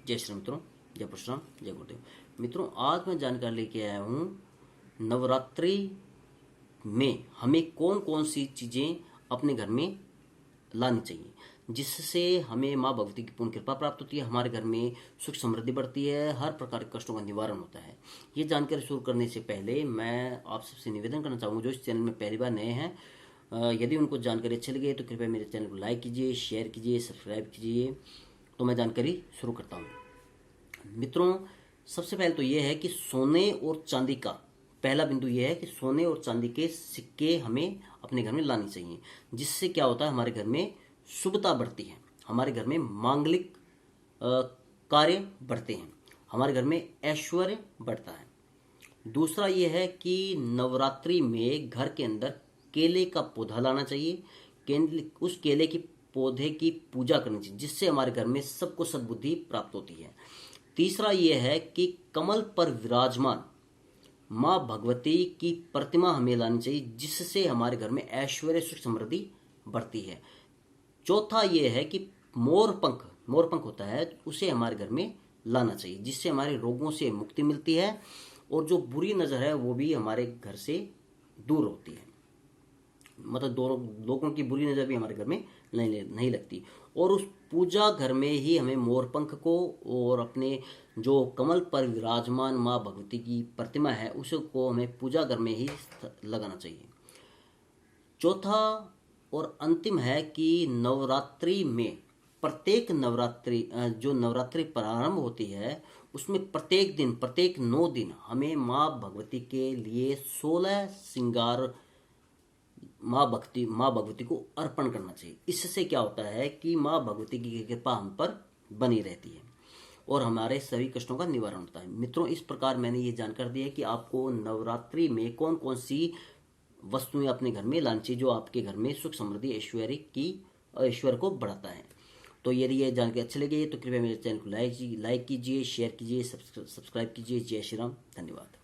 जय श्री मित्रों, जय परशुराम, जय गुरुदेव। मित्रों, आज मैं जानकारी लेके आया हूँ नवरात्रि में हमें कौन कौन सी चीज़ें अपने घर में लानी चाहिए, जिससे हमें माँ भगवती की पूर्ण कृपा प्राप्त होती है, हमारे घर में सुख समृद्धि बढ़ती है, हर प्रकार के कष्टों का निवारण होता है। ये जानकारी शुरू करने से पहले मैं आप सबसे निवेदन करना चाहूँगा, जो इस चैनल में पहली बार नए हैं, यदि उनको जानकारी अच्छी लगे तो कृपया मेरे चैनल को लाइक कीजिए, शेयर कीजिए, सब्सक्राइब कीजिए। तो मैं जानकारी शुरू करता हूँ। मित्रों, सबसे पहले तो यह है कि सोने और चांदी का पहला बिंदु यह है कि सोने और चांदी के सिक्के हमें अपने घर में लाने चाहिए, जिससे क्या होता है, हमारे घर में शुभता बढ़ती है, हमारे घर में मांगलिक कार्य बढ़ते हैं, हमारे घर में ऐश्वर्य बढ़ता है। दूसरा यह है कि नवरात्रि में घर के अंदर केले का पौधा लाना चाहिए, उस केले की पौधे की पूजा करनी चाहिए, जिससे हमारे घर में सबको सद्बुद्धि प्राप्त होती है। तीसरा यह है कि कमल पर विराजमान माँ भगवती की प्रतिमा हमें लानी चाहिए, जिससे हमारे घर में ऐश्वर्य सुख समृद्धि बढ़ती है। चौथा यह है कि मोर पंख होता है, उसे हमारे घर में लाना चाहिए, जिससे हमारे रोगों से मुक्ति मिलती है और जो बुरी नज़र है वो भी हमारे घर से दूर होती है। मतलब दोनों लोगों की बुरी नज़र भी हमारे घर में नहीं लगती। और उस पूजा घर में ही हमें मोरपंख को और अपने जो कमल पर विराजमान माँ भगवती की प्रतिमा है उसको हमें पूजा घर में ही लगाना चाहिए। चौथा और अंतिम है कि नवरात्रि में प्रत्येक नवरात्रि जो नवरात्रि प्रारंभ होती है उसमें प्रत्येक 9 दिन हमें माँ भगवती के लिए 16 श्रृंगार माँ भगवती को अर्पण करना चाहिए। इससे क्या होता है कि माँ भगवती की कृपा हम पर बनी रहती है और हमारे सभी कष्टों का निवारण होता है। मित्रों, इस प्रकार मैंने ये जानकारी दी है कि आपको नवरात्रि में कौन कौन सी वस्तुएं अपने घर में लानी चाहिए, जो आपके घर में सुख समृद्धि ऐश्वर्य को बढ़ाता है। तो यदि ये जानकारी अच्छी लगी तो कृपया मेरे चैनल को लाइक कीजिए, शेयर कीजिए, सब्सक्राइब कीजिए। जय श्री राम, धन्यवाद।